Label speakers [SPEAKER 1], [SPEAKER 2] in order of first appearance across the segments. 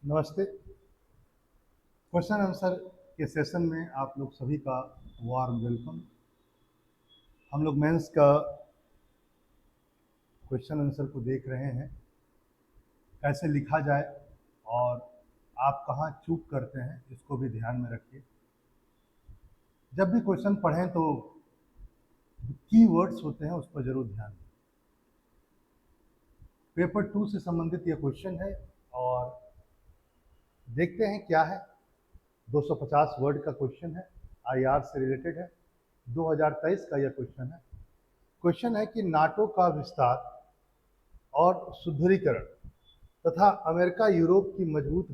[SPEAKER 1] नमस्ते। Question answer के session में आप लोग सभी का वार्म वेलकम। हम लोग मेंस का क्वेश्चन आंसर को देख रहे हैं, कैसे लिखा जाए और आप कहाँ चूक करते हैं इसको भी ध्यान में रखिए। जब भी क्वेश्चन पढ़ें तो की वर्ड्स होते हैं उस पर जरूर ध्यान दें। पेपर 2 से संबंधित यह क्वेश्चन है और देखते हैं क्या है। 250 वर्ड का क्वेश्चन है, आईआर से रिलेटेड है। 2023 का यह क्वेश्चन है। क्वेश्चन है कि नाटो का विस्तार और सुदृढ़ीकरण तथा अमेरिका यूरोप की मजबूत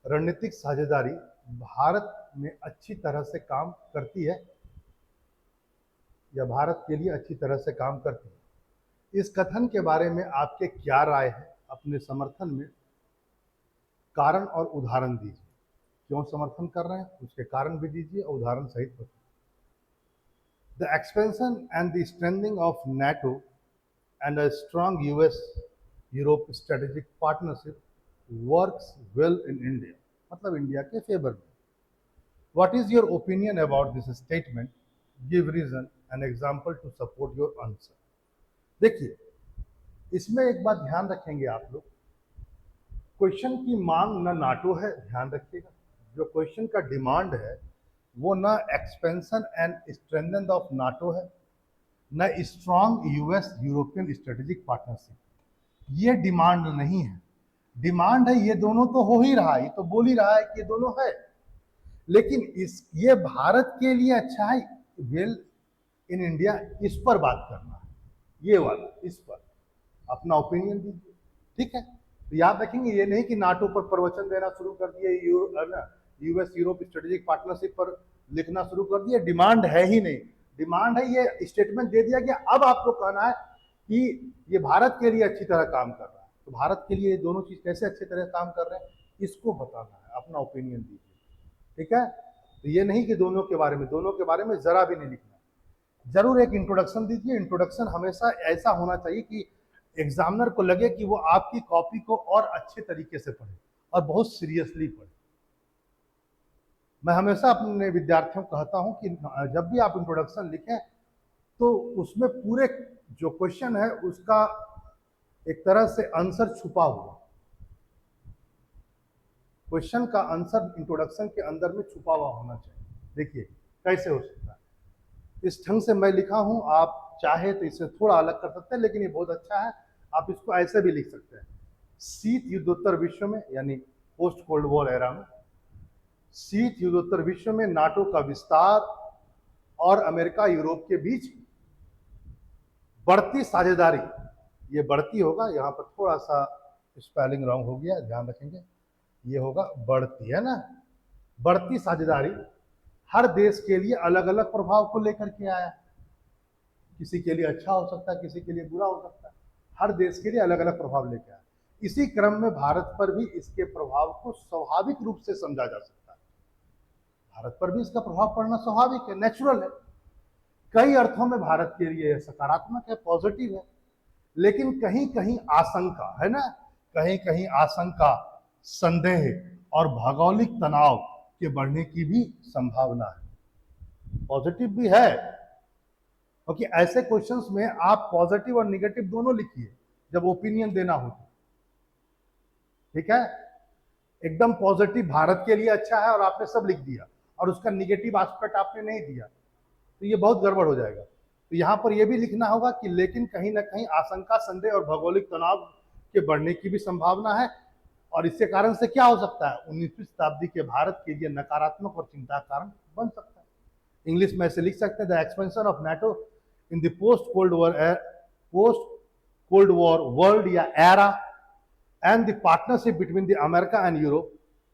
[SPEAKER 1] रणनीतिक साझेदारी भारत में अच्छी तरह से काम करती है या भारत के लिए अच्छी तरह से काम करती है। इस कथन के बारे में आपके क्या राय है? अपने समर्थन में कारण और उदाहरण दीजिए। क्यों समर्थन कर रहे हैं उसके कारण भी दीजिए और उदाहरण सहित बताइए। The expansion and the strengthening of NATO and a strong US-Europe strategic partnership works well in India, मतलब इंडिया के फेवर में। What is your opinion about this statement? Give reason and example to support your answer. देखिए, इसमें एक बात ध्यान रखेंगे आप लोग, क्वेश्चन की मांग ना नाटो है, ध्यान रखिएगा। जो क्वेश्चन का डिमांड है वो ना expansion and strengthen of NATO है, न strong US European strategic partnership. ये डिमांड नहीं है। डिमांड है ये दोनों तो हो ही रहा है, तो बोल ही रहा है कि ये दोनों है, लेकिन ये भारत के लिए अच्छा है, वेल इन इंडिया, इस पर बात करना है, ये वाला, इस पर अपना ओपिनियन दीजिए। ठीक है, तो याद रखेंगे ये नहीं कि नाटो पर प्रवचन देना शुरू कर दिए, यूएस यूरोप स्ट्रेटेजिक पार्टनरशिप पर लिखना शुरू कर दिया। डिमांड है ही नहीं। डिमांड है ये स्टेटमेंट दे दिया कि अब आपको कहना है कि ये भारत के लिए अच्छी तरह काम कर रहा है। तो भारत के लिए ये दोनों चीज कैसे अच्छी तरह काम कर रहे हैं इसको बताना है, अपना ओपिनियन दीजिए। ठीक है, तो ये नहीं कि दोनों के बारे में जरा भी नहीं लिखना। जरूर एक इंट्रोडक्शन दीजिए। इंट्रोडक्शन हमेशा ऐसा होना चाहिए कि एग्जामिनर को लगे कि वो आपकी कॉपी को और अच्छे तरीके से पढ़े और बहुत सीरियसली पढ़े। मैं हमेशा अपने विद्यार्थियों को कहता हूं कि जब भी आप इंट्रोडक्शन लिखें तो उसमें पूरे जो क्वेश्चन है उसका एक तरह से आंसर छुपा हुआ, क्वेश्चन का आंसर इंट्रोडक्शन के अंदर में छुपा हुआ होना चाहिए। देखिए कैसे हो सकता है, इस ढंग से मैं लिखा हूं, आप चाहे तो इसे थोड़ा अलग कर सकते हैं, लेकिन ये बहुत अच्छा है। आप इसको ऐसे भी लिख सकते हैं, शीत युद्धोत्तर विश्व में, यानी पोस्ट कोल्ड वॉर एरा में, शीत युद्धोत्तर विश्व में नाटो का विस्तार और अमेरिका यूरोप के बीच बढ़ती साझेदारी। ये बढ़ती होगा, यहां पर थोड़ा सा स्पेलिंग रॉन्ग हो गया, ध्यान रखेंगे, ये होगा बढ़ती, है ना। बढ़ती साझेदारी हर देश के लिए अलग अलग प्रभाव को लेकर के आया। किसी के लिए अच्छा हो सकता है, किसी के लिए बुरा हो सकता है, हर देश के लिए अलग अलग प्रभाव लेकर आया। इसी क्रम में भारत पर भी इसके प्रभाव को स्वाभाविक रूप से समझा जा सकता है। भारत पर भी इसका प्रभाव पड़ना स्वाभाविक है, नेचुरल है। कई अर्थों में भारत के लिए सकारात्मक है, पॉजिटिव है, लेकिन कहीं कहीं आशंका है ना, कहीं कहीं आशंका, संदेह और भौगोलिक तनाव के बढ़ने की भी संभावना है। पॉजिटिव भी है, क्योंकि ऐसे क्वेश्चंस में आप पॉजिटिव और निगेटिव दोनों लिखिए जब ओपिनियन देना हो। ठीक है, एकदम पॉजिटिव भारत के लिए अच्छा है और आपने सब लिख दिया और उसका निगेटिव एस्पेक्ट आपने नहीं दिया, तो ये बहुत गड़बड़ हो जाएगा। तो यहां पर यह भी लिखना होगा कि लेकिन कहीं ना कहीं आशंका, संदेह और भौगोलिक तनाव के बढ़ने की भी संभावना है, और इसके कारण से क्या हो सकता है, 19वीं शताब्दी के भारत के लिए नकारात्मक और चिंता का कारण बन सकता है। इंग्लिश में ऐसे लिख सकते हैं, the expansion of NATO in the post cold war world या era and the partnership between the America and Europe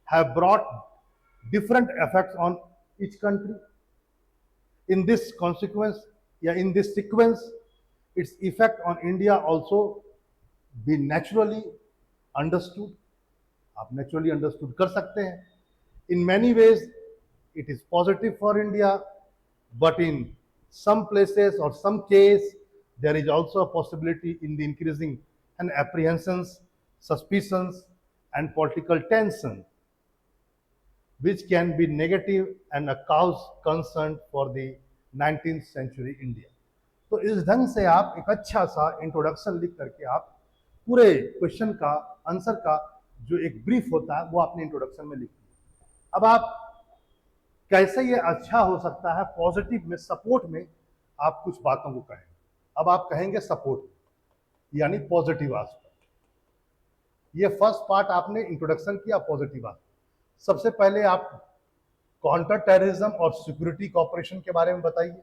[SPEAKER 1] have brought different effects on each country. In this consequence, in this sequence, its effect on India also be naturally understood. आप naturally understood कर सकते हैं. In many ways, it is positive for India, but in some places or some case, there is also a possibility in the increasing and apprehensions, suspicions, and political tension, which can be negative and a cause concern for the 19th century India. तो इस ढंग से आप एक अच्छा सा introduction लिख करके आप पूरे क्वेश्चन का आंसर का जो एक ब्रीफ होता है वो आपने इंट्रोडक्शन में लिख दिया। अब आप कैसे ये अच्छा हो सकता है पॉजिटिव में, सपोर्ट में आप कुछ बातों को कहें। अब आप कहेंगे सपोर्ट यानी पॉजिटिव आस्पेक्ट। ये फर्स्ट पार्ट आपने इंट्रोडक्शन किया पॉजिटिव आस्पेक्ट। सबसे पहले आप काउंटर टेररिज्म और सिक्योरिटी कॉपरेशन के बारे में बताइए,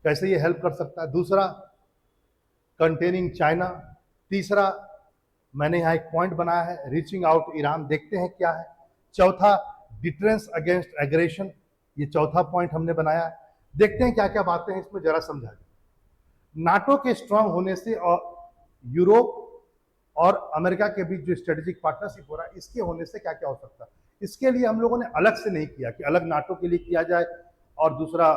[SPEAKER 1] कैसे ये हेल्प कर सकता है। दूसरा, कंटेनिंग चाइना। तीसरा, मैंने यहाँ एक पॉइंट बनाया है रीचिंग आउट ईरान, देखते हैं क्या है। चौथा, डिटरेंस अगेंस्ट एग्रेशन, ये चौथा पॉइंट हमने बनाया है। देखते हैं क्या क्या बातें हैं इसमें, जरा समझा जाए। नाटो के स्ट्रांग होने से और यूरोप और अमेरिका के बीच जो स्ट्रेटेजिक पार्टनरशिप हो रहा है, इसके होने से क्या क्या हो सकता है। इसके लिए हम लोगों ने अलग से नहीं किया कि अलग नाटो के लिए किया जाए और दूसरा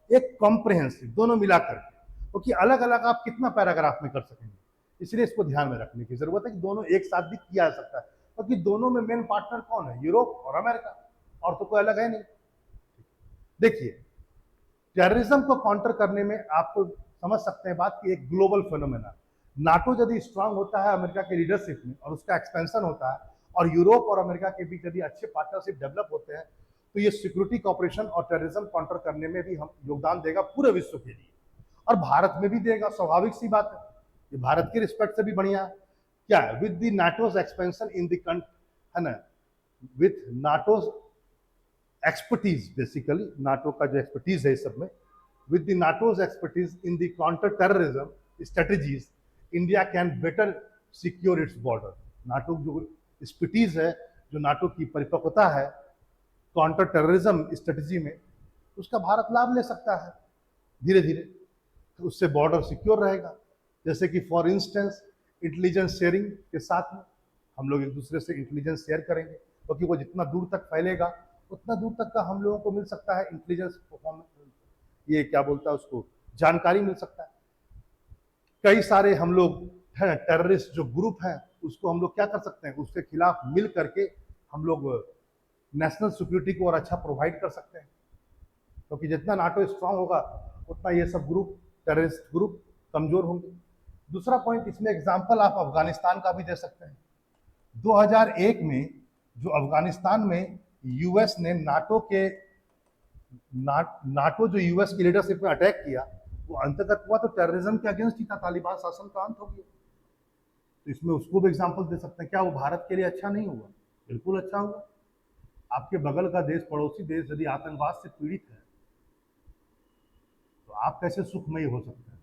[SPEAKER 1] एक कॉम्प्रिहेंसिव, दोनों मिलाकर, क्योंकि अलग अलग आप कितना पैराग्राफ में कर सकेंगे, इसलिए इसको ध्यान में रखने की जरूरत है कि दोनों एक साथ भी किया जा सकता है, क्योंकि दोनों में मेन पार्टनर कौन है, यूरोप और अमेरिका, और तो कोई अलग है नहीं। देखिए, टेररिज्म को काउंटर करने में आपको समझ सकते हैं बात कि एक ग्लोबल फिनोमेना, नाटो यदि स्ट्रांग होता है अमेरिका के लीडरशिप में और उसका एक्सपेंशन होता है और यूरोप और अमेरिका के बीच यदि अच्छे पार्टनरशिप डेवलप होते हैं, तो ये सिक्योरिटी कॉपरेशन और टेररिज्म काउंटर करने में भी हम योगदान देगा पूरे विश्व के लिए, और भारत में भी देगा, स्वाभाविक सी बात है। ये भारत के रिस्पेक्ट से भी बढ़िया क्या है, with the नाटोज expansion in the है ना, विथ नाटोज एक्सपर्टीज, बेसिकली नाटो का जो एक्सपर्टीज है इस सब में, with the नाटोज expertise in the counter terrorism strategies, India can better secure its border. NATO जो एक्सपर्टीज है, जो नाटो की परिपक्वता है काउंटर टेररिज्म स्ट्रेटेजी में, उसका भारत लाभ ले सकता है धीरे धीरे, तो उससे बॉर्डर सिक्योर रहेगा। जैसे कि फॉर इंस्टेंस इंटेलिजेंस शेयरिंग के साथ में हम लोग एक दूसरे से इंटेलिजेंस शेयर करेंगे, क्योंकि वो जितना दूर तक फैलेगा उतना दूर तक का हम लोगों को मिल सकता है इंटेलिजेंस परफॉर्मेंस, ये क्या बोलता है उसको, जानकारी मिल सकता है। कई सारे हम लोग है टेररिस्ट जो ग्रुप हैं उसको हम लोग क्या कर सकते हैं, उसके खिलाफ मिल करके हम लोग नेशनल सिक्योरिटी को और अच्छा प्रोवाइड कर सकते हैं, क्योंकि जितना नाटो स्ट्रांग होगा उतना ये सब ग्रुप, टेररिस्ट ग्रुप कमजोर होंगे। दूसरा पॉइंट, इसमें एग्जांपल आप अफगानिस्तान का भी दे सकते हैं। 2001 में जो अफगानिस्तान में यूएस ने नाटो जो यूएस की लीडरशिप में अटैक किया, वो अंततः हुआ तो टेररिज्म के अगेंस्ट ही था, तालिबान शासन का अंत हो गया। तो इसमें उसको भी एग्जांपल दे सकते हैं। क्या वो भारत के लिए अच्छा नहीं हुआ? बिल्कुल अच्छा हुआ। आपके बगल का देश, पड़ोसी देश यदि आतंकवाद से पीड़ित है तो आप कैसे सुखमयी हो सकते हैं?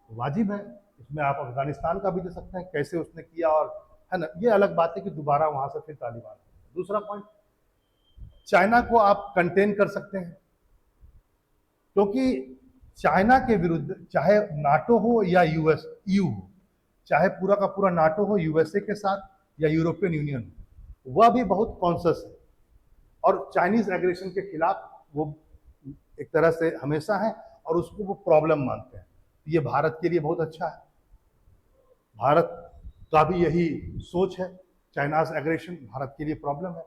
[SPEAKER 1] तो वाजिब है, इसमें आप अफगानिस्तान का भी दे सकते हैं, कैसे उसने किया, और है ना, ये अलग बात है कि दोबारा वहां से फिर तालिबान। दूसरा पॉइंट, चाइना को आप कंटेन कर सकते हैं, क्योंकि चाइना के विरुद्ध चाहे नाटो हो या यूएस यू हो, चाहे पूरा का पूरा नाटो हो यूएसए के साथ या यूरोपियन यूनियन हो, वह भी बहुत कॉन्शियस है और चाइनीज एग्रेशन के खिलाफ वो एक तरह से हमेशा है और उसको वो प्रॉब्लम मानते हैं। ये भारत के लिए बहुत अच्छा है, भारत का भी यही सोच है, चाइनाज एग्रेशन भारत के लिए प्रॉब्लम है,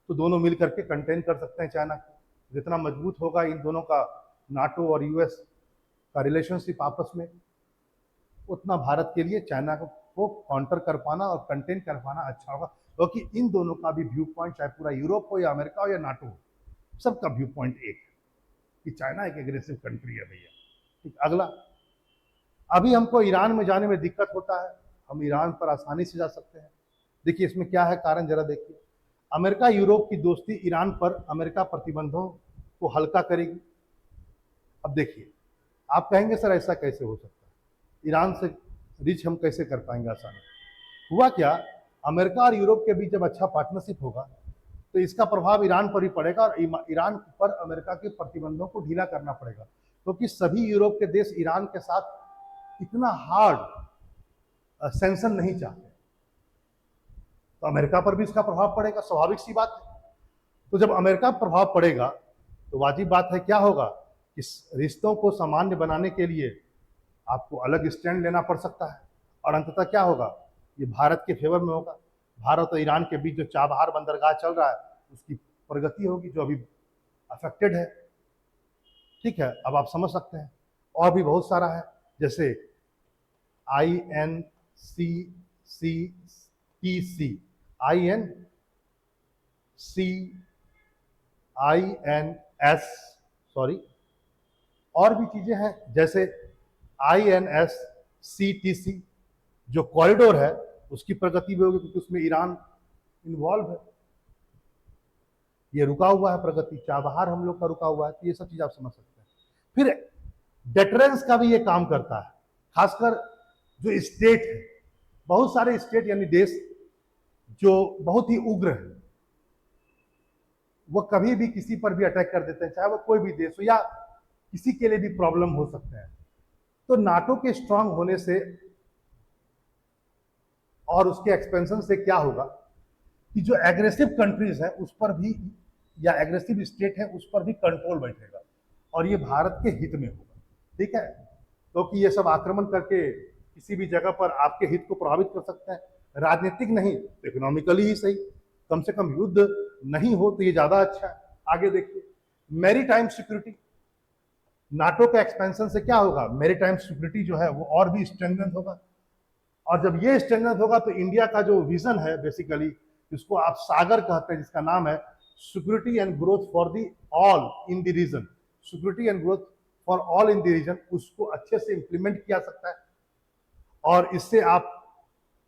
[SPEAKER 1] तो दोनों मिल करके कंटेन कर सकते हैं चाइना को। जितना मजबूत होगा इन दोनों का नाटो और यूएस का रिलेशनशिप आपस में, उतना भारत के लिए चाइना को काउंटर कर पाना और कंटेन कर पाना अच्छा होगा, क्योंकि इन दोनों का भी व्यू पॉइंट, चाहे पूरा यूरोप हो या अमेरिका हो या नाटो हो, सबका व्यू पॉइंट एक है कि चाइना एक एग्रेसिव कंट्री है भैया। ठीक, अगला, अभी हमको ईरान में जाने में दिक्कत होता है, हम ईरान पर आसानी से जा सकते हैं। देखिए इसमें क्या है कारण, जरा देखिए। अमेरिका यूरोप की दोस्ती ईरान पर अमेरिका प्रतिबंधों को हल्का करेगी। अब देखिए, आप कहेंगे सर ऐसा कैसे हो सकता है, ईरान से रीच हम कैसे कर पाएंगे आसानी? हुआ क्या, अमेरिका और यूरोप के बीच जब अच्छा पार्टनरशिप होगा तो इसका प्रभाव ईरान पर ही पड़ेगा और ईरान पर अमेरिका के प्रतिबंधों को ढीला करना पड़ेगा, क्योंकि सभी यूरोप के देश ईरान के साथ इतना हार्ड सैंक्शन नहीं चाहते, तो अमेरिका पर भी इसका प्रभाव पड़ेगा, स्वाभाविक सी बात है। तो जब अमेरिका पर प्रभाव पड़ेगा तो वाजिब बात है क्या होगा, इस रिश्तों को सामान्य बनाने के लिए आपको अलग स्टैंड लेना पड़ सकता है, और अंततः क्या होगा, ये भारत के फेवर में होगा। भारत और ईरान के बीच जो चाबहार बंदरगाह चल रहा है उसकी प्रगति होगी, जो अभी अफेक्टेड है। ठीक है, अब आप समझ सकते हैं। और भी बहुत सारा है, जैसे INCCTC, INS, सॉरी, और भी चीजें हैं जैसे INSCTC, जो कॉरिडोर है उसकी प्रगति भी होगी क्योंकि उसमें ईरान इन्वॉल्व है। ये रुका हुआ है प्रगति, चाबहार हम लोग का रुका हुआ है। तो ये सब चीज आप समझ सकते हैं। फिर डेटरेंस का भी ये काम करता है, खासकर जो स्टेट है, बहुत सारे स्टेट यानी देश जो बहुत ही उग्र है, वो कभी भी किसी पर भी अटैक कर देते हैं, चाहे वो कोई भी देश हो या किसी के लिए भी प्रॉब्लम हो सकता है। तो नाटो के स्ट्रांग होने से और उसके एक्सपेंशन से क्या होगा कि जो एग्रेसिव कंट्रीज है उस पर भी, या एग्रेसिव स्टेट है उस पर भी कंट्रोल बैठेगा, और ये भारत के हित में होगा। ठीक है, क्योंकि ये सब आक्रमण करके किसी भी जगह पर आपके हित को प्रभावित कर सकते हैं, राजनीतिक नहीं तो इकोनॉमिकली ही सही, कम से कम युद्ध नहीं हो तो ये ज्यादा अच्छा है। आगे देखिए, मैरीटाइम सिक्योरिटी, नाटो के एक्सपेंशन से क्या होगा, मैरीटाइम सिक्योरिटी जो है वो और भी स्ट्रेंथन होगा, और जब ये स्ट्रेंथन होगा तो इंडिया का जो विजन है बेसिकली, जिसको आप सागर कहते हैं, जिसका नाम है security and growth for the all in the region, security and growth for all in the region, उसको अच्छे से इंप्लीमेंट किया सकता है। और इससे आप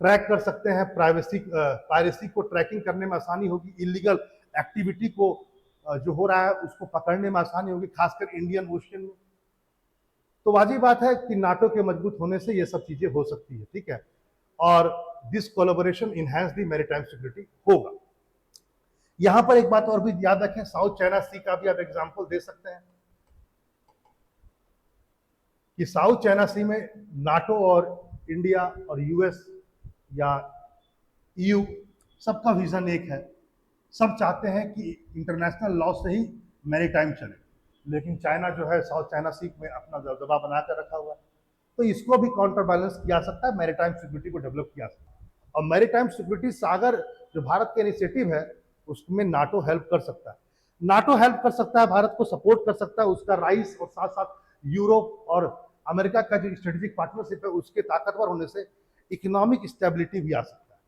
[SPEAKER 1] ट्रैक कर सकते हैं पायरेसी को ट्रैकिंग करने में आसानी होगी, इलीगल एक्टिविटी को जो हो रहा है उसको पकड़ने में आसानी होगी, खासकर इंडियन ओशियन में। तो वाजिब बात है कि नाटो के मजबूत होने से ये सब चीजें हो सकती है। ठीक है, और this collaboration enhance the maritime security होगा। यहां पर एक बात और भी याद रखें, साउथ चाइना सी का भी आप एग्जांपल दे सकते हैं कि साउथ चाइना सी में नाटो और इंडिया और यूएस या ईयू सबका विजन एक है, सब चाहते हैं कि इंटरनेशनल लॉ से ही मैरीटाइम चले, लेकिन चाइना जो है साउथ चाइना सी में अपना दबदबा बनाकर रखा हुआ है। तो इसको भी काउंटर बैलेंस किया सकता है, मैरीटाइम सिक्योरिटी को डेवलप किया सकता है। और मैरीटाइम सिक्योरिटी सागर जो भारत का इनिशिएटिव है उसमें नाटो हेल्प कर सकता है, नाटो हेल्प कर सकता है, भारत को सपोर्ट कर सकता है, उसका राइस, और साथ साथ यूरोप और अमेरिका का जो स्ट्रेटेजिक पार्टनरशिप है उसके ताकतवर होने से इकोनॉमिक स्टेबिलिटी भी आ सकता है,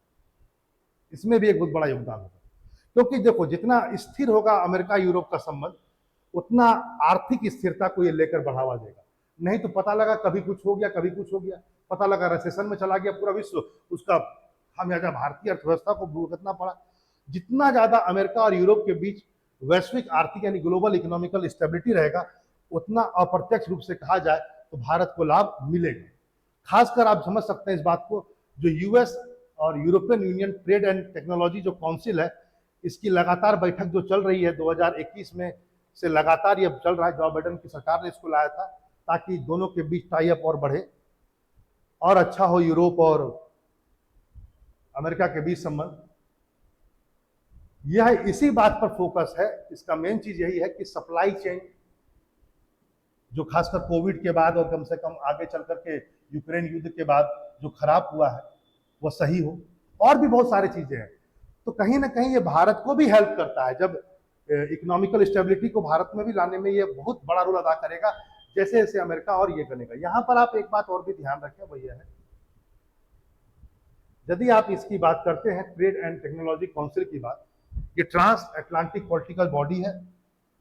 [SPEAKER 1] इसमें भी एक बहुत बड़ा योगदान होगा। क्योंकि देखो, जितना स्थिर होगा अमेरिका यूरोप का संबंध, उतना आर्थिक स्थिरता को ये लेकर बढ़ावा देगा। नहीं तो पता लगा कभी कुछ हो गया, कभी कुछ हो गया, पता लगा रिसेशन में चला गया पूरा विश्व, उसका खामियाजा भारतीय अर्थव्यवस्था को भुगतना पड़ा। जितना ज्यादा अमेरिका और यूरोप के बीच वैश्विक आर्थिक यानी ग्लोबल इकोनॉमिकल स्टेबिलिटी रहेगा, उतना अप्रत्यक्ष रूप से कहा जाए तो भारत को लाभ मिलेगा। खासकर आप समझ सकते हैं इस बात को, जो यूएस और European union trade and technology जो काउंसिल है, इसकी लगातार बैठक जो चल रही है 2021 में से लगातार ये चल रहा है, जॉ बाइडेन की सरकार ने इसको लाया था ताकि दोनों के बीच टाई अप और बढ़े और अच्छा हो यूरोप और अमेरिका के बीच संबंध। यह इसी बात पर फोकस है, इसका मेन चीज यही है कि सप्लाई चेन जो खासकर कोविड के बाद और कम से कम आगे चल करके यूक्रेन युद्ध के बाद जो खराब हुआ है वो सही हो, और भी बहुत सारी चीजें हैं। तो कहीं ना कहीं ये भारत को भी हेल्प करता है, जब इकोनॉमिकल स्टेबिलिटी को भारत में भी लाने में ये बहुत बड़ा रोल अदा करेगा, जैसे जैसे अमेरिका और ये करेगा। यहां पर आप एक बात और भी ध्यान रखें, वो ये है, यदि आप इसकी बात करते हैं ट्रेड एंड टेक्नोलॉजी काउंसिल की बात, ये ट्रांस अटलांटिक पॉलिटिकल बॉडी है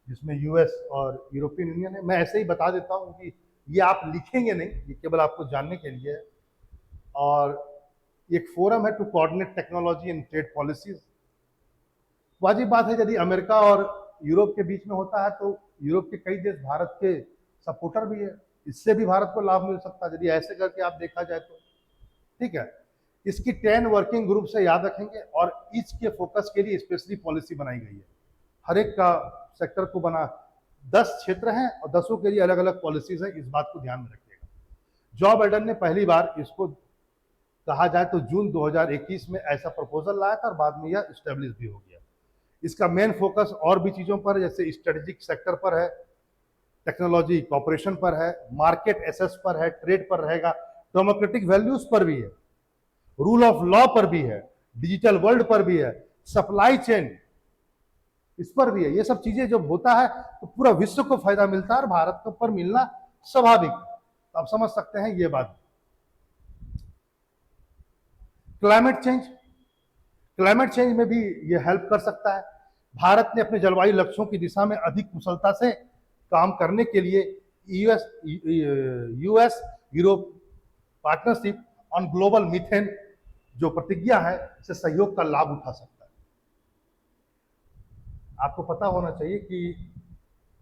[SPEAKER 1] जिसमें यूएस और यूरोपियन यूनियन है। मैं ऐसे ही बता देता हूं कि ये आप लिखेंगे नहीं, ये केवल आपको जानने के लिए है। और एक फोरम है to coordinate technology and trade policies. वाजिब बात है, यदि अमेरिका और यूरोप के बीच में होता है तो यूरोप के कई देश भारत के सपोर्टर भी है, इससे भी भारत को लाभ मिल सकता है यदि ऐसे करके आप देखा जाए तो। ठीक है, इसकी 10 वर्किंग ग्रुप से याद रखेंगे और ईच के फोकस के लिए स्पेशली पॉलिसी बनाई गई है। हर एक का सेक्टर को बना 10 क्षेत्र हैं और 10 के लिए अलग अलग पॉलिसीज हैं, इस बात को ध्यान में रखिएगा। जॉ बाइडेन ने पहली बार इसको कहा जाए तो जून 2021 में ऐसा प्रपोजल लाया था और बाद में यह स्टेब्लिश भी हो गया। इसका मेन फोकस और भी चीजों पर, जैसे स्ट्रेटेजिक सेक्टर पर है, टेक्नोलॉजी कॉपरेशन पर है, मार्केट एसेस पर है, ट्रेड पर रहेगा, डेमोक्रेटिक वैल्यूज पर भी है, रूल ऑफ लॉ पर भी है, डिजिटल वर्ल्ड पर भी है, सप्लाई चेन इस पर भी है। ये सब चीजें जब होता है तो पूरा विश्व को फायदा मिलता है और भारत को पर मिलना स्वाभाविक। तो आप समझ सकते हैं ये बात। क्लाइमेट चेंज में भी ये हेल्प कर सकता है। भारत ने अपने जलवायु लक्ष्यों की दिशा में अधिक कुशलता से काम करने के लिए US Europe partnership on global methane जो प्रतिज्ञा है से सहयोग का लाभ उठा सकता है। आपको पता होना चाहिए कि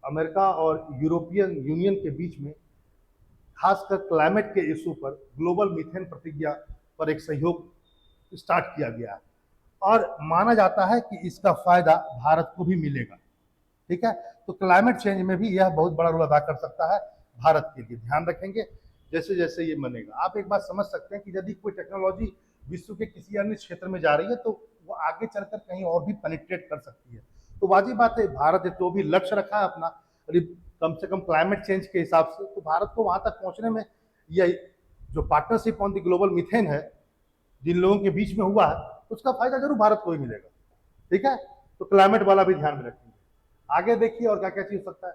[SPEAKER 1] अमेरिका और यूरोपियन यूनियन के बीच में खासकर क्लाइमेट के इशू पर ग्लोबल मीथेन प्रतिज्ञा पर एक सहयोग स्टार्ट किया गया है और माना जाता है कि इसका फायदा भारत को भी मिलेगा। ठीक है, तो क्लाइमेट चेंज में भी यह बहुत बड़ा रोल अदा कर सकता है भारत के लिए। ध्यान रखेंगे जैसे जैसे ये बनेगा। आप एक बात समझ सकते हैं कि यदि कोई टेक्नोलॉजी विश्व के किसी अन्य क्षेत्र में जा रही है तो वो आगे चलकर कहीं और भी पेनिट्रेट कर सकती है। तो वाजिब बात है, भारत ने तो भी लक्ष्य रखा है अपना कम से कम क्लाइमेट चेंज के हिसाब से, तो भारत को वहां तक पहुंचने में ये जो partnership on the global methane है जिन लोगों के बीच में हुआ है उसका फायदा जरूर भारत को ही मिलेगा। ठीक है, तो क्लाइमेट वाला भी ध्यान में रखेंगे। आगे देखिए और क्या क्या चीज हो सकता है।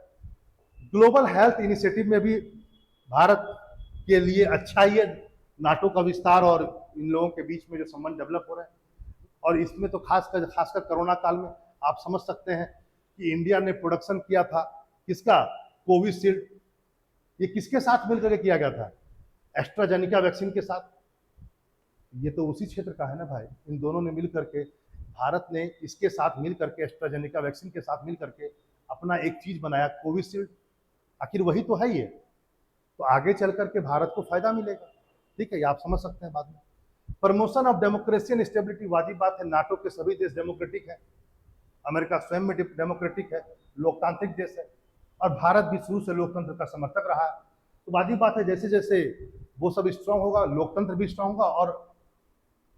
[SPEAKER 1] ग्लोबल हेल्थ इनिशिएटिव में भी भारत के लिए अच्छा ही है। नाटो का विस्तार और इन लोगों के बीच में जो संबंध डेवलप हो रहे हैं और इसमें तो खासकर कोरोना काल में आप समझ सकते हैं कि इंडिया ने प्रोडक्शन किया था किसका, कोविशील्ड। ये किसके साथ मिलकर किया गया था, एस्ट्राजेनिका वैक्सीन के साथ। ये तो उसी क्षेत्र का है ना भाई। इन दोनों ने मिल करके, भारत ने इसके साथ मिल करके, एस्ट्राजेनिका वैक्सीन के साथ मिल करके अपना एक चीज बनाया कोविशील्ड। आखिर वही तो है ये। तो आगे चल करके भारत को फायदा मिलेगा। ठीक है, ये आप समझ सकते हैं बाद में। Promotion of democracy and stability, वाजिब बात है, नाटो के सभी देश डेमोक्रेटिक है, अमेरिका स्वयं में डेमोक्रेटिक है, लोकतांत्रिक देश है और भारत भी शुरू से लोकतंत्र का समर्थक रहा है। तो वाजिब बात है जैसे जैसे वो सब स्ट्रांग होगा लोकतंत्र भी स्ट्रांग होगा और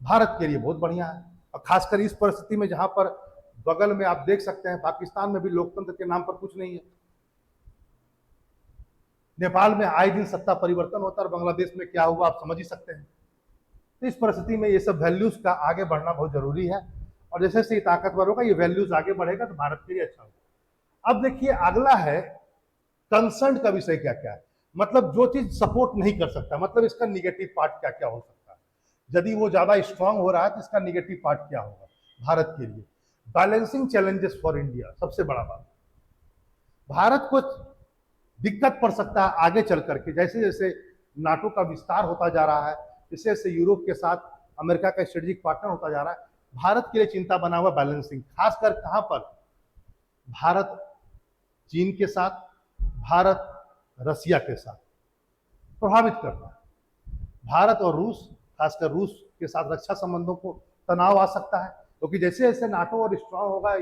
[SPEAKER 1] भारत के लिए बहुत बढ़िया है। और खासकर इस परिस्थिति में जहां पर बगल में आप देख सकते हैं पाकिस्तान में भी लोकतंत्र के नाम पर कुछ नहीं है, नेपाल में आए दिन सत्ता परिवर्तन होता है और बांग्लादेश में क्या हुआ आप समझ ही सकते हैं। तो इस परिस्थिति में ये सब वैल्यूज का आगे बढ़ना बहुत जरूरी है और जैसे जैसे ताकतवर होगा ये वैल्यूज आगे बढ़ेगा तो भारत के लिए अच्छा होगा। अब देखिए अगला है कंसर्न का विषय क्या क्या है, मतलब जो चीज सपोर्ट नहीं कर सकता, मतलब इसका निगेटिव पार्ट क्या क्या हो सकता है। यदि वो ज्यादा स्ट्रांग हो रहा है तो इसका निगेटिव पार्ट क्या होगा भारत के लिए। बैलेंसिंग चैलेंजेस फॉर इंडिया, सबसे बड़ा बात, भारत को दिक्कत पड़ सकता है आगे चल करके जैसे जैसे नाटो का विस्तार होता जा रहा है, जैसे जैसे यूरोप के साथ अमेरिका का स्ट्रेटेजिक पार्टनर होता जा रहा है। भारत के लिए चिंता बना हुआ बैलेंसिंग, खासकर कहां पर, भारत चीन के साथ, भारत रसिया के साथ प्रभावित करता है। भारत और रूस, खासकर रूस के साथ रक्षा संबंधों को तनाव आ सकता है क्योंकि जैसे जैसे नाटो और स्ट्रांग होगा,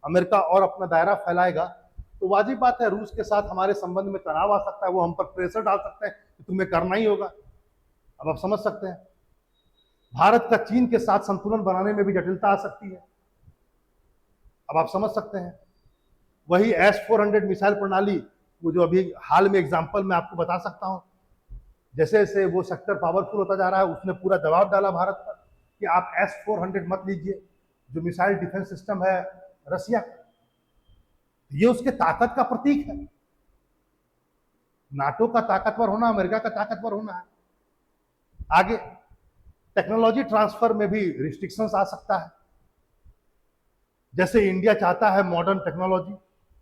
[SPEAKER 1] अमेरिका और अपना दायरा फैलाएगा तो वाजिब बात है रूस के साथ हमारे संबंध में तनाव आ सकता है, वो हम पर प्रेशर डाल सकते हैं कि तुम्हें करना ही होगा। अब आप समझ सकते हैं भारत का चीन के साथ संतुलन बनाने में भी जटिलता आ सकती है। अब आप समझ सकते हैं वही S-400 मिसाइल प्रणाली, वो जो अभी हाल में एग्जांपल मैं आपको बता सकता हूं, जैसे जैसे वो सेक्टर पावरफुल होता जा रहा है उसने पूरा दबाव डाला भारत पर कि आप S-400 मत लीजिए, जो मिसाइल डिफेंस सिस्टम है रसिया का, ये उसके ताकत का प्रतीक है। नाटो का ताकतवर होना, अमेरिका का ताकतवर होना है। आगे टेक्नोलॉजी ट्रांसफर में भी रिस्ट्रिक्शंस आ सकता है, जैसे इंडिया चाहता है मॉडर्न टेक्नोलॉजी,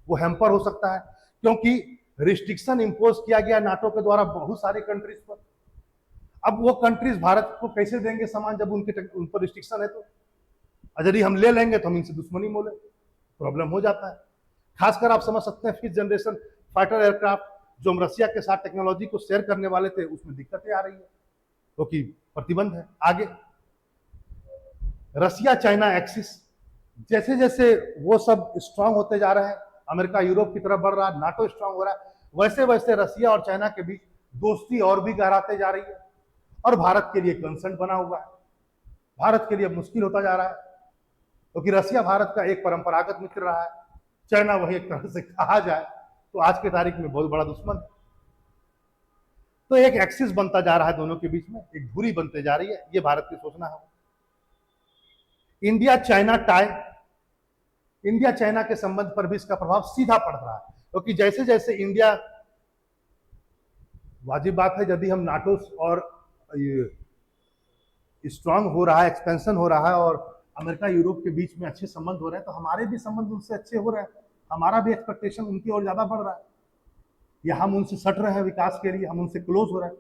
[SPEAKER 1] वो हैम्पर हो सकता है क्योंकि रिस्ट्रिक्शन इंपोज किया गया नाटो के द्वारा बहुत सारे कंट्रीज पर। अब वो कंट्रीज भारत को कैसे देंगे सामान जब उन पर रिस्ट्रिक्शन है, तो यदि हम ले लेंगे तो हम इनसे दुश्मनी मोले, प्रॉब्लम हो जाता है। खासकर आप समझ सकते हैं 5th जनरेशन फाइटर एयरक्राफ्ट जो हम रसिया के साथ टेक्नोलॉजी को शेयर करने वाले थे उसमें दिक्कतें आ रही है क्योंकि प्रतिबंध है। आगे रसिया चाइना एक्सिस, जैसे जैसे वो सब स्ट्रांग होते जा रहे हैं, अमेरिका यूरोप की तरफ बढ़ रहा है, नाटो स्ट्रांग हो रहा है, वैसे वैसे रसिया और चाइना के बीच दोस्ती और भी गहराते जा रही है और भारत के लिए कंसर्न बना हुआ है। भारत के लिए मुश्किल होता जा रहा है क्योंकि रसिया भारत का एक परंपरागत मित्र रहा है, चाइना वही एक तरह से कहा जाए तो आज के तारीख में बहुत बड़ा दुश्मन है। तो एक एक्सिस बनता जा रहा है दोनों के बीच में, एक धुरी बनते जा रही है, ये भारत की सोचना है। India China tie, India China के संबंध पर भी इसका प्रभाव सीधा पड़ रहा है, क्योंकि जैसे जैसे इंडिया, वाजिब बात है यदि हम नाटो और स्ट्रांग हो रहा है, एक्सपेंशन हो रहा है और अमेरिका यूरोप के बीच में अच्छे संबंध हो रहे हैं, तो हमारे भी संबंध उनसे अच्छे हो रहे हैं, हमारा भी एक्सपेक्टेशन उनकी ओर ज्यादा बढ़ रहा है, या हम उनसे सट रहे हैं विकास के लिए, हम उनसे क्लोज हो रहे हैं।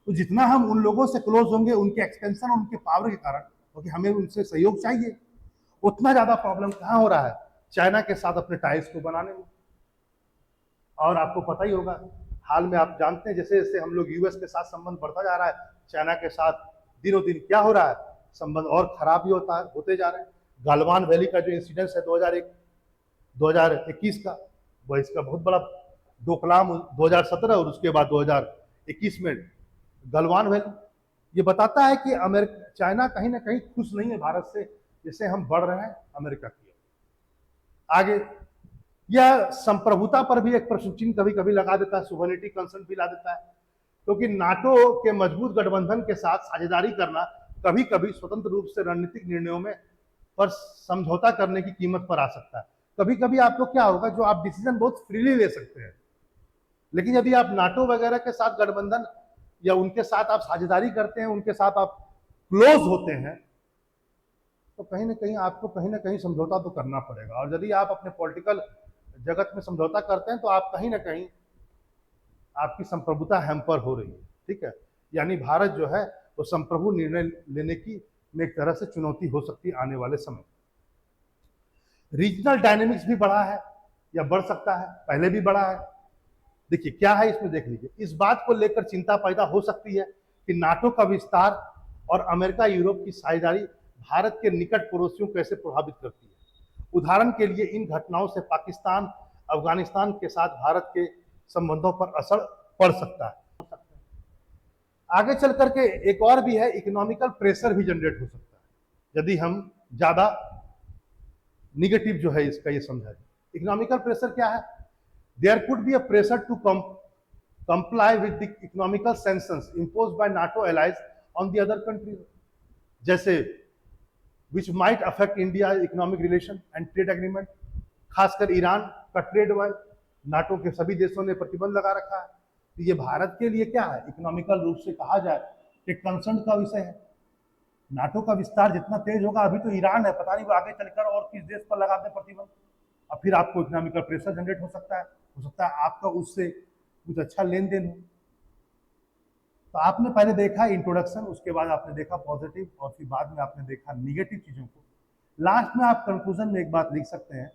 [SPEAKER 1] तो जितना हम उन लोगों से क्लोज होंगे उनके एक्सपेंशन और उनके पावर के कारण, क्योंकि हमें उनसे सहयोग चाहिए, उतना ज्यादा प्रॉब्लम कहाँ हो रहा है, चाइना के साथ अपने टाइज को बनाने में। और आपको पता ही होगा, हाल में आप जानते हैं जैसे जैसे हम लोग यूएस के साथ संबंध बढ़ता जा रहा है, चाइना के साथ दिनों दिन क्या हो रहा है, संबंध और खराब ही होते जा रहे हैं। गालवान वैली का जो इंसिडेंस है 2021 का, वह इसका बहुत बड़ा डोकलाम 2017 और उसके बाद 2021 में गलवान वैली, ये बताता है कि अमेरिका चाइना कहीं ना कहीं खुश नहीं है भारत से, जिससे हम बढ़ रहे हैं अमेरिका की आगे। यह संप्रभुता पर भी एक प्रश्न चिन्ह कभी कभी लगा देता है, सुवरेनिटी कंसर्न भी ला देता है, क्योंकि नाटो के मजबूत गठबंधन के साथ साझेदारी करना कभी कभी स्वतंत्र रूप से रणनीतिक निर्णयों में पर समझौता करने की कीमत पर आ सकता है। कभी कभी आपको क्या होगा, जो आप डिसीजन बहुत फ्रीली ले सकते हैं, लेकिन यदि आप नाटो वगैरह के साथ गठबंधन या उनके साथ आप साझेदारी करते हैं, उनके साथ आप क्लोज होते हैं, तो कहीं ना कहीं आपको कहीं ना कहीं समझौता तो करना पड़ेगा। और यदि आप अपने पॉलिटिकल जगत में समझौता करते हैं तो आप कहीं ना कहीं आपकी संप्रभुता हैम्पर हो रही है, ठीक है। यानी भारत जो है वो संप्रभु निर्णय लेने की में एक तरह से चुनौती हो सकती है आने वाले समय। रीजनल डायनेमिक्स भी बढ़ा है या बढ़ सकता है, पहले भी बढ़ा है। देखिए क्या है इसमें, देख लीजिए, इस बात को लेकर चिंता पैदा हो सकती है कि नाटो का विस्तार और अमेरिका यूरोप की साझेदारी भारत के निकट पड़ोसियों को कैसे प्रभावित करती है। उदाहरण के लिए इन घटनाओं से पाकिस्तान, अफगानिस्तान के साथ भारत के संबंधों पर असर पड़ सकता है। आगे चल करके एक और भी है, इकोनॉमिकल प्रेशर भी जनरेट हो सकता है यदि हम ज्यादा निगेटिव जो है इसका ये समझा जाए। इकोनॉमिकल प्रेशर क्या है, there could be a pressure to comply with the economical sanctions imposed by NATO allies on the other countries, जैसे which might affect India economic relation and trade agreement। खासकर ईरान का trade war NATO के सभी देशों ने प्रतिबंध लगा रखा है, तो ये भारत के लिए क्या है, इकोनॉमिकल रूप से कहा जाए एक कंसर्न का विषय है। नाटो का विस्तार जितना तेज होगा, अभी तो ईरान है, पता नहीं वो आगे चलकर और किस देश पर लगा दे प्रतिबंध, और फिर आपको इकोनॉमिकल प्रेशर जनरेट हो सकता है आपका उससे कुछ अच्छा लेन देन हो। तो आपने पहले देखा इंट्रोडक्शन, उसके बाद आपने देखा पॉजिटिव, और फिर बाद में आपने देखा निगेटिव चीजों को। लास्ट में आप कंक्लूजन में एक बात लिख सकते हैं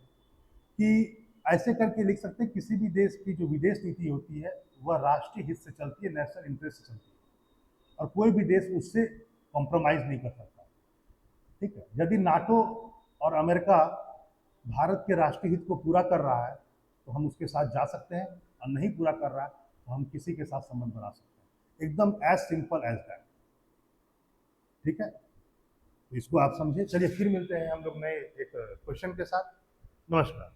[SPEAKER 1] कि ऐसे करके लिख सकते हैं, किसी भी देश की जो विदेश नीति होती है वह राष्ट्रीय हित से चलती है, नेशनल इंटरेस्ट से चलती है, और कोई भी देश उससे कॉम्प्रोमाइज नहीं कर सकता, ठीक है। यदि नाटो और अमेरिका भारत के राष्ट्रीय हित को पूरा कर रहा है तो हम उसके साथ जा सकते हैं, और नहीं पूरा कर रहा है तो हम किसी के साथ संबंध बना सकते हैं, एकदम एज सिंपल एज दैट, ठीक है। इसको आप समझिए। चलिए फिर मिलते हैं हम लोग नए एक क्वेश्चन के साथ। नमस्कार।